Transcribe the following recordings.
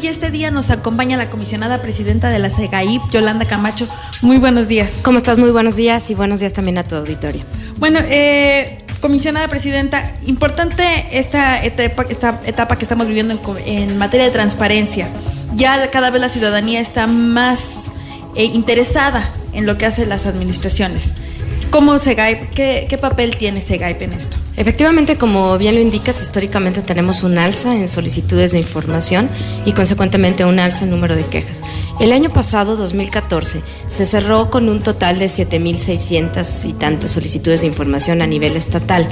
y este día nos acompaña la comisionada presidenta de la SEGAIP, Yolanda Camacho. Muy buenos días. ¿Cómo estás? Muy buenos días y buenos días también a tu auditorio. Bueno, comisionada presidenta, importante esta etapa que estamos viviendo en materia de transparencia. Ya cada vez la ciudadanía está más interesada en lo que hacen las administraciones. ¿Cómo SEGAIP, qué papel tiene SEGAIP en esto? Efectivamente, como bien lo indicas, históricamente tenemos un alza en solicitudes de información y consecuentemente un alza en número de quejas. El año pasado, 2014, se cerró con un total de 7,600 y tantas solicitudes de información a nivel estatal.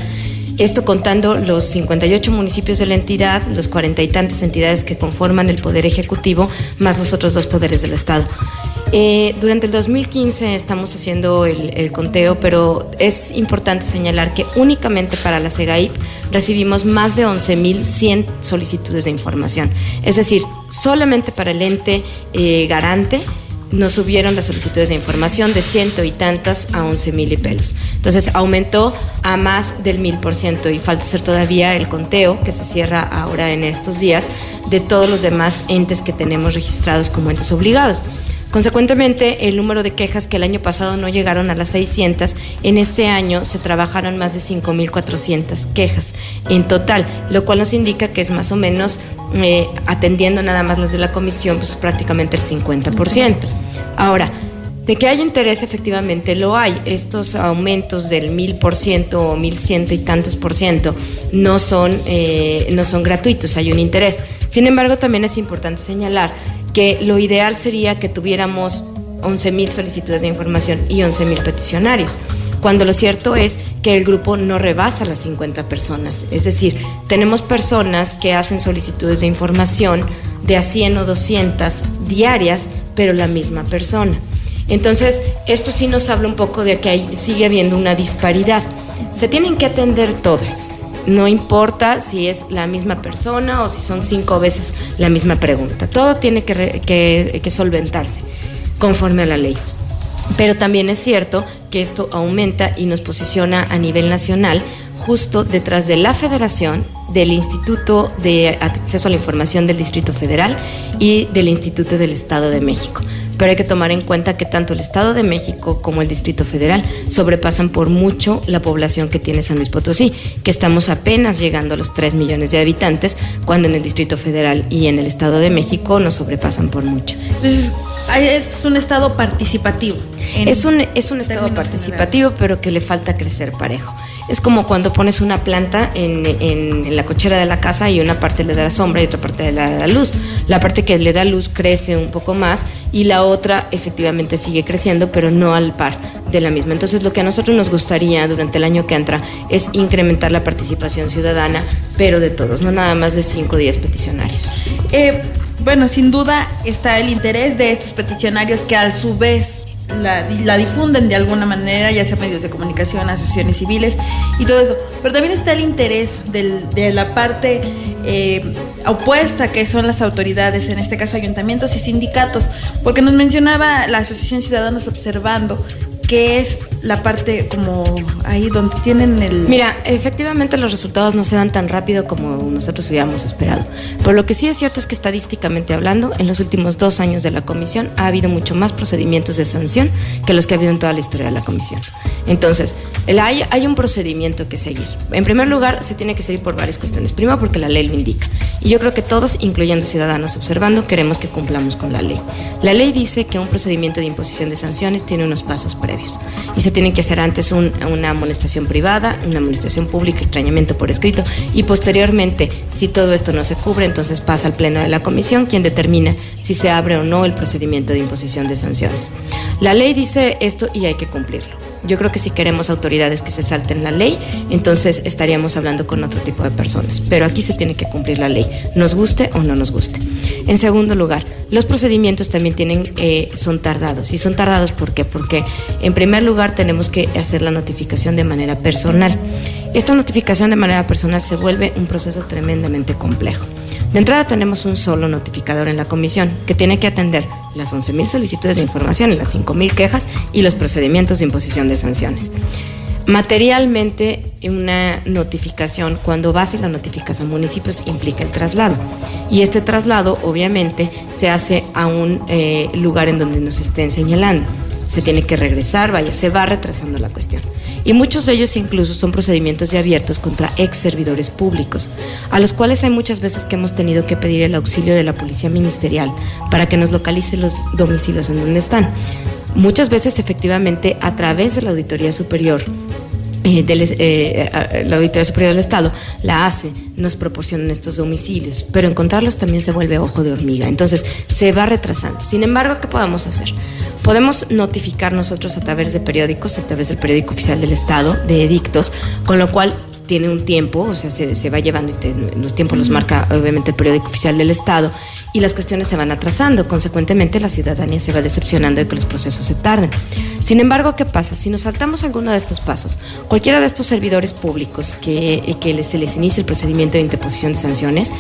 Esto contando los 58 municipios de la entidad, los 40 y tantas entidades que conforman el Poder Ejecutivo, más los otros dos poderes del Estado. Durante el 2015 estamos haciendo el conteo, pero es importante señalar que únicamente para la SEGAIP recibimos más de 11,100 solicitudes de información. Es decir, solamente para el ente garante nos subieron las solicitudes de información de 100 y tantas a 11,000 y pelos. Entonces aumentó a más del 1,000% y falta hacer todavía el conteo que se cierra ahora en estos días de todos los demás entes que tenemos registrados como entes obligados. Consecuentemente, el número de quejas que el año pasado no llegaron a las 600, en este año se trabajaron más de 5,400 quejas en total, lo cual nos indica que es más o menos, atendiendo nada más las de la comisión, pues prácticamente el 50%. Ahora, de que hay interés, efectivamente lo hay. Estos aumentos del 1,000% o 1,100 y tantos por ciento no son gratuitos, hay un interés. Sin embargo, también es importante señalar que lo ideal sería que tuviéramos 11,000 solicitudes de información y 11,000 peticionarios, cuando lo cierto es que el grupo no rebasa las 50 personas. Es decir, tenemos personas que hacen solicitudes de información de a 100 o 200 diarias, pero la misma persona. Entonces, esto sí nos habla un poco de que sigue habiendo una disparidad. Se tienen que atender todas. No importa si es la misma persona o si son 5 veces la misma pregunta. Todo tiene que solventarse conforme a la ley. Pero también es cierto que esto aumenta y nos posiciona a nivel nacional justo detrás de la Federación, del Instituto de Acceso a la Información del Distrito Federal y del Instituto del Estado de México. Pero hay que tomar en cuenta que tanto el Estado de México como el Distrito Federal sobrepasan por mucho la población que tiene San Luis Potosí, que estamos apenas llegando a los 3 millones de habitantes, cuando en el Distrito Federal y en el Estado de México nos sobrepasan por mucho. Entonces, es un Estado participativo. Es un Estado participativo, pero que le falta crecer parejo. Es como cuando pones una planta en la cochera de la casa y una parte le da la sombra y otra parte le da la luz. La parte que le da luz crece un poco más y la otra efectivamente sigue creciendo, pero no al par de la misma. Entonces, lo que a nosotros nos gustaría durante el año que entra es incrementar la participación ciudadana, pero de todos, no nada más de 5 o 10 peticionarios. Bueno, sin duda está el interés de estos peticionarios que a su vez la difunden de alguna manera, ya sea medios de comunicación, asociaciones civiles y todo eso, pero también está el interés de la parte opuesta, que son las autoridades, en este caso ayuntamientos y sindicatos, porque nos mencionaba la Asociación Ciudadanos Observando, que es la parte como ahí donde tienen el... Mira, efectivamente los resultados no se dan tan rápido como nosotros hubiéramos esperado, pero lo que sí es cierto es que estadísticamente hablando, en los últimos 2 años de la comisión ha habido mucho más procedimientos de sanción que los que ha habido en toda la historia de la comisión. Entonces, hay un procedimiento que seguir. En primer lugar, se tiene que seguir por varias cuestiones. Primero, porque la ley lo indica. Y yo creo que todos, incluyendo Ciudadanos Observando, queremos que cumplamos con la ley. La ley dice que un procedimiento de imposición de sanciones tiene unos pasos previos. Y se tienen que hacer antes una amonestación privada, una amonestación pública, extrañamiento por escrito, y posteriormente, si todo esto no se cubre, entonces pasa al pleno de la comisión, quien determina si se abre o no el procedimiento de imposición de sanciones. La ley dice esto y hay que cumplirlo. Yo creo que si queremos autoridades que se salten la ley, entonces estaríamos hablando con otro tipo de personas. Pero aquí se tiene que cumplir la ley, nos guste o no nos guste. En segundo lugar, los procedimientos también son tardados. ¿Y son tardados por qué? Porque en primer lugar tenemos que hacer la notificación de manera personal. Esta notificación de manera personal se vuelve un proceso tremendamente complejo. De entrada tenemos un solo notificador en la comisión que tiene que atender las 11,000 solicitudes de información y las 5,000 quejas y los procedimientos de imposición de sanciones. Materialmente una notificación, cuando vas y la notificas a municipios, implica el traslado. Y este traslado, obviamente, se hace a un lugar en donde nos estén señalando. Se tiene que regresar, se va retrasando la cuestión. Y muchos de ellos incluso son procedimientos ya abiertos contra ex servidores públicos, a los cuales hay muchas veces que hemos tenido que pedir el auxilio de la policía ministerial para que nos localice los domicilios en donde están. Muchas veces, efectivamente, a través de la Auditoría Superior, la Auditoría Superior del Estado la hace, nos proporcionan estos domicilios, pero encontrarlos también se vuelve ojo de hormiga, entonces se va retrasando. Sin embargo, ¿qué podemos hacer? Podemos notificar nosotros a través de periódicos, a través del periódico oficial del Estado, de edictos, con lo cual tiene un tiempo, o sea, se va llevando, los tiempos los marca obviamente el periódico oficial del Estado, y las cuestiones se van atrasando. Consecuentemente, la ciudadanía se va decepcionando de que los procesos se tarden. Sin embargo, ¿qué pasa? Si nos saltamos alguno de estos pasos, cualquiera de estos servidores públicos que se les inicie el procedimiento de interposición de sanciones,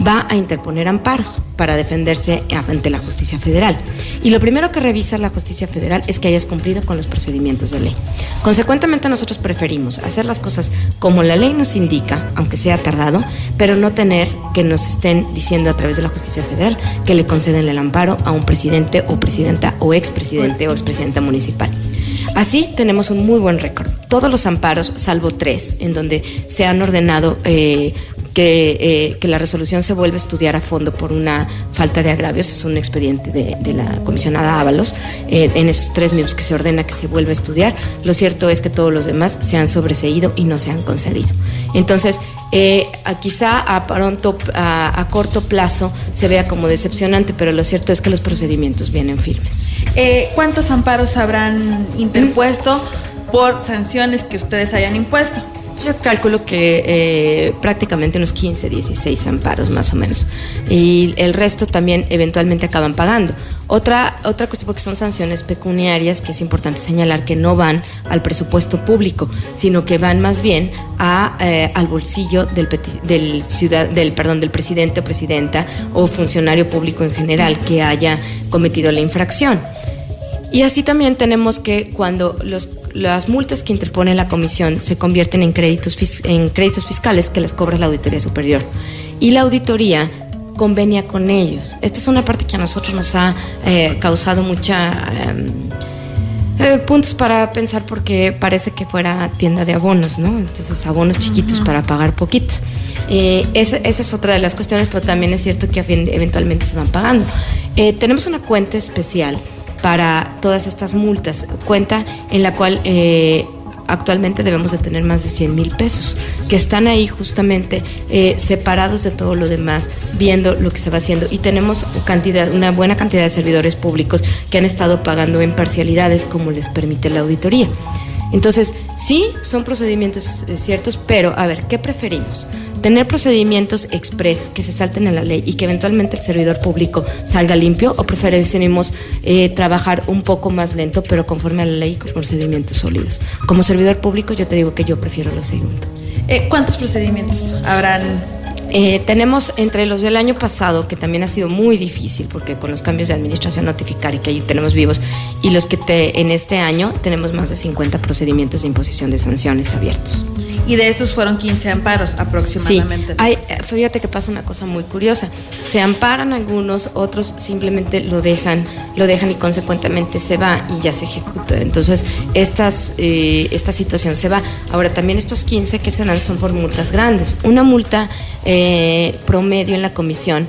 va a interponer amparos para defenderse ante la justicia federal. Y lo primero que revisa la justicia federal es que hayas cumplido con los procedimientos de ley. Consecuentemente, nosotros preferimos hacer las cosas como la ley nos indica, aunque sea tardado, pero no tener que nos estén diciendo a través de la justicia federal que le conceden el amparo a un presidente o presidenta o expresidente o expresidenta municipal. Así tenemos un muy buen récord. Todos los amparos, salvo 3, en donde se han ordenado que la resolución se vuelve a estudiar a fondo por una falta de agravios, es un expediente de la comisionada Ábalos, en esos 3 mismos que se ordena que se vuelva a estudiar. Lo cierto es que todos los demás se han sobreseído y no se han concedido. Entonces, quizá a corto plazo se vea como decepcionante, pero lo cierto es que los procedimientos vienen firmes. ¿Cuántos amparos habrán interpuesto por sanciones que ustedes hayan impuesto? Yo calculo que prácticamente unos 15, 16 amparos más o menos. Y el resto también eventualmente acaban pagando. Otra cuestión, porque son sanciones pecuniarias, que es importante señalar que no van al presupuesto público, sino que van más bien al bolsillo del presidente o presidenta o funcionario público en general que haya cometido la infracción. Y así también tenemos que cuando las multas que interpone la comisión se convierten en créditos fiscales que les cobra la Auditoría Superior. Y la auditoría convenia con ellos. Esta es una parte que a nosotros nos ha causado mucha puntos para pensar, porque parece que fuera tienda de abonos, ¿no? Entonces, abonos chiquitos para pagar poquitos. Esa es otra de las cuestiones, pero también es cierto que eventualmente se van pagando. Tenemos una cuenta especial para todas estas multas, cuenta en la cual actualmente debemos de tener más de 100,000 pesos, que están ahí justamente separados de todo lo demás, viendo lo que se va haciendo, y tenemos una buena cantidad de servidores públicos que han estado pagando en parcialidades como les permite la auditoría. Entonces, sí, son procedimientos ciertos, pero a ver, ¿qué preferimos? ¿Tener procedimientos express que se salten a la ley y que eventualmente el servidor público salga limpio, o preferimos trabajar un poco más lento pero conforme a la ley y con procedimientos sólidos? Como servidor público yo te digo que yo prefiero lo segundo. ¿Cuántos procedimientos habrán? Tenemos entre los del año pasado, que también ha sido muy difícil porque con los cambios de administración notificar y que ahí tenemos vivos, y los que en este año tenemos más de 50 procedimientos de imposición de sanciones abiertos. Y de estos fueron 15 amparos aproximadamente. Sí, fíjate que pasa una cosa muy curiosa. Se amparan algunos, otros simplemente lo dejan y consecuentemente se va y ya se ejecuta. Entonces, esta situación se va. Ahora, también estos 15 que se dan son por multas grandes. Una multa promedio en la comisión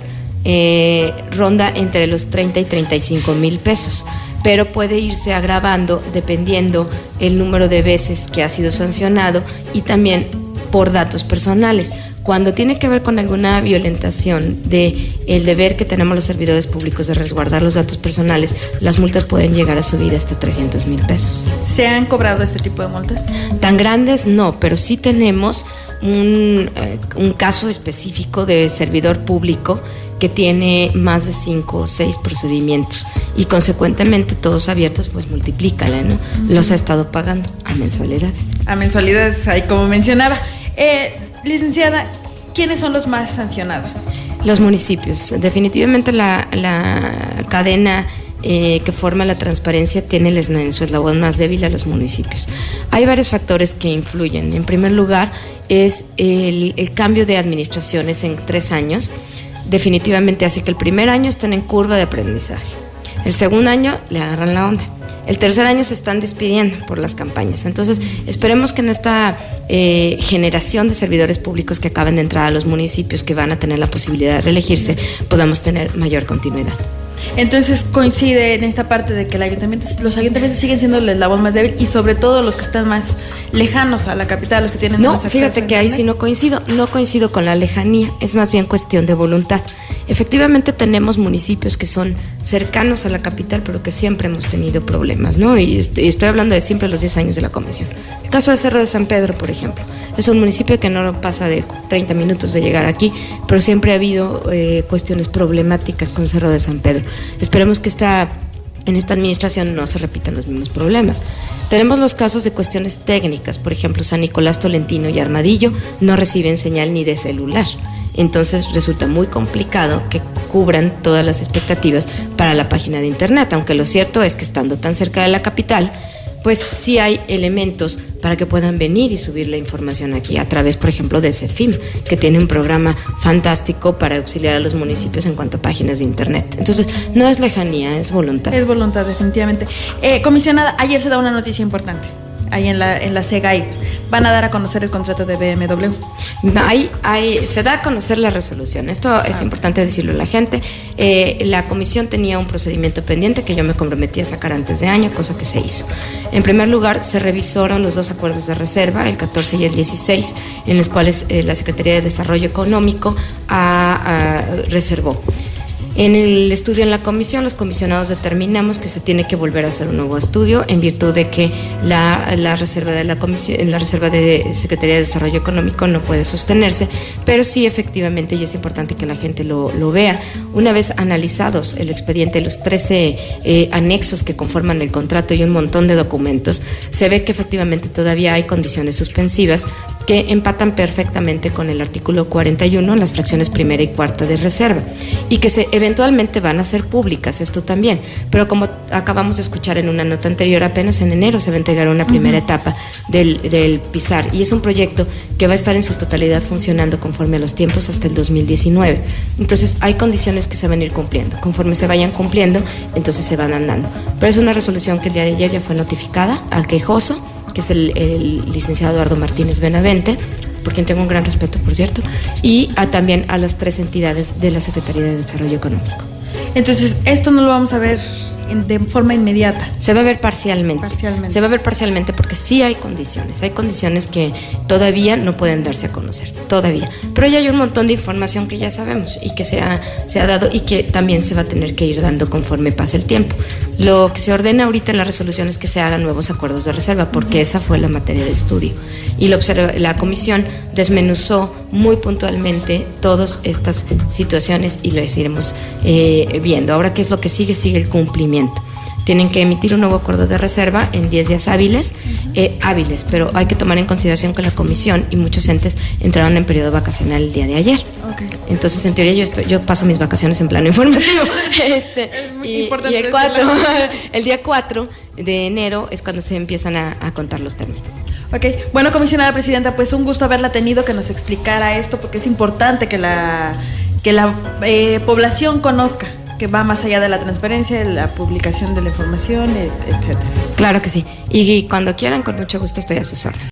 ronda entre los 30 y 35,000 pesos. Pero puede irse agravando dependiendo el número de veces que ha sido sancionado y también por datos personales. Cuando tiene que ver con alguna violentación del deber que tenemos los servidores públicos de resguardar los datos personales, las multas pueden llegar a subir hasta 300,000 pesos. ¿Se han cobrado este tipo de multas? Tan grandes no, pero sí tenemos un caso específico de servidor público que tiene más de 5 o 6 procedimientos y consecuentemente todos abiertos, pues multiplícala, ¿no? Los ha estado pagando a mensualidades. A mensualidades, ahí como mencionaba. Licenciada, ¿quiénes son los más sancionados? Los municipios. Definitivamente la cadena que forma la transparencia tiene en su eslabón más débil a los municipios. Hay varios factores que influyen. En primer lugar, es el cambio de administraciones en 3 años. Definitivamente hace que el primer año estén en curva de aprendizaje. El segundo año le agarran la onda. El tercer año se están despidiendo por las campañas. Entonces, esperemos que en esta generación de servidores públicos que acaban de entrar a los municipios, que van a tener la posibilidad de reelegirse, podamos tener mayor continuidad. Entonces coincide en esta parte de que los ayuntamientos siguen siendo el eslabón más débil, y sobre todo los que están más lejanos a la capital, los que tienen no, menos acceso. Fíjate que ahí sí no coincido con la lejanía, es más bien cuestión de voluntad. Efectivamente tenemos municipios que son cercanos a la capital, pero que siempre hemos tenido problemas, ¿no? Y estoy hablando de siempre los 10 años de la convención. El caso de Cerro de San Pedro, por ejemplo, es un municipio que no pasa de 30 minutos de llegar aquí, pero siempre ha habido cuestiones problemáticas con Cerro de San Pedro. Esperemos que en esta administración no se repitan los mismos problemas. Tenemos los casos de cuestiones técnicas, por ejemplo, San Nicolás, Tolentino y Armadillo no reciben señal ni de celular. Entonces resulta muy complicado que cubran todas las expectativas para la página de internet, aunque lo cierto es que estando tan cerca de la capital, pues sí hay elementos para que puedan venir y subir la información aquí a través, por ejemplo, de CEFIM, que tiene un programa fantástico para auxiliar a los municipios en cuanto a páginas de internet. Entonces, no es lejanía, es voluntad. Es voluntad, definitivamente. Comisionada, ayer se da una noticia importante, ahí en la SEGAIP. Van a dar a conocer el contrato de BMW. Se da a conocer la resolución. Esto es importante decirlo a la gente. La comisión tenía un procedimiento pendiente que yo me comprometí a sacar antes de año, cosa que se hizo. En primer lugar, se revisaron los 2 acuerdos de reserva, el 14 y el 16, en los cuales la Secretaría de Desarrollo Económico reservó. En el estudio en la comisión, los comisionados determinamos que se tiene que volver a hacer un nuevo estudio en virtud de que la reserva de la comisión, la reserva de Secretaría de Desarrollo Económico no puede sostenerse, pero sí efectivamente, y es importante que la gente lo vea, una vez analizados el expediente, los 13 anexos que conforman el contrato y un montón de documentos, se ve que efectivamente todavía hay condiciones suspensivas que empatan perfectamente con el artículo 41, las fracciones primera y cuarta de reserva, y que eventualmente van a ser públicas, esto también, pero como acabamos de escuchar en una nota anterior, apenas en enero se va a entregar una primera etapa del PISAR, y es un proyecto que va a estar en su totalidad funcionando conforme a los tiempos hasta el 2019. Entonces hay condiciones que se van a ir cumpliendo, conforme se vayan cumpliendo, entonces se van andando, pero es una resolución que el día de ayer ya fue notificada al quejoso, que es el licenciado Eduardo Martínez Benavente, por quien tengo un gran respeto, por cierto, y también a las 3 entidades de la Secretaría de Desarrollo Económico. Entonces, esto no lo vamos a ver de forma inmediata. Se va a ver parcialmente. Se va a ver parcialmente porque sí hay condiciones que todavía no pueden darse a conocer, todavía. Pero ya hay un montón de información que ya sabemos y que se ha dado y que también se va a tener que ir dando conforme pase el tiempo. Lo que se ordena ahorita en la resolución es que se hagan nuevos acuerdos de reserva, porque esa fue la materia de estudio. Y la comisión desmenuzó muy puntualmente todas estas situaciones y lo iremos viendo. Ahora, ¿qué es lo que sigue? Sigue el cumplimiento. Tienen que emitir un nuevo acuerdo de reserva en 10 días hábiles, pero hay que tomar en consideración que la comisión y muchos entes entraron en periodo vacacional el día de ayer. Okay. Entonces, en teoría, yo paso mis vacaciones en plano informativo. Es muy importante. Y el día 4 de enero es cuando se empiezan a contar los términos. Ok, bueno, comisionada presidenta, pues un gusto haberla tenido, que nos explicara esto, porque es importante que la población conozca que va más allá de la transparencia, la publicación de la información, etcétera. Claro que sí. Y cuando quieran, con mucho gusto estoy a sus órdenes.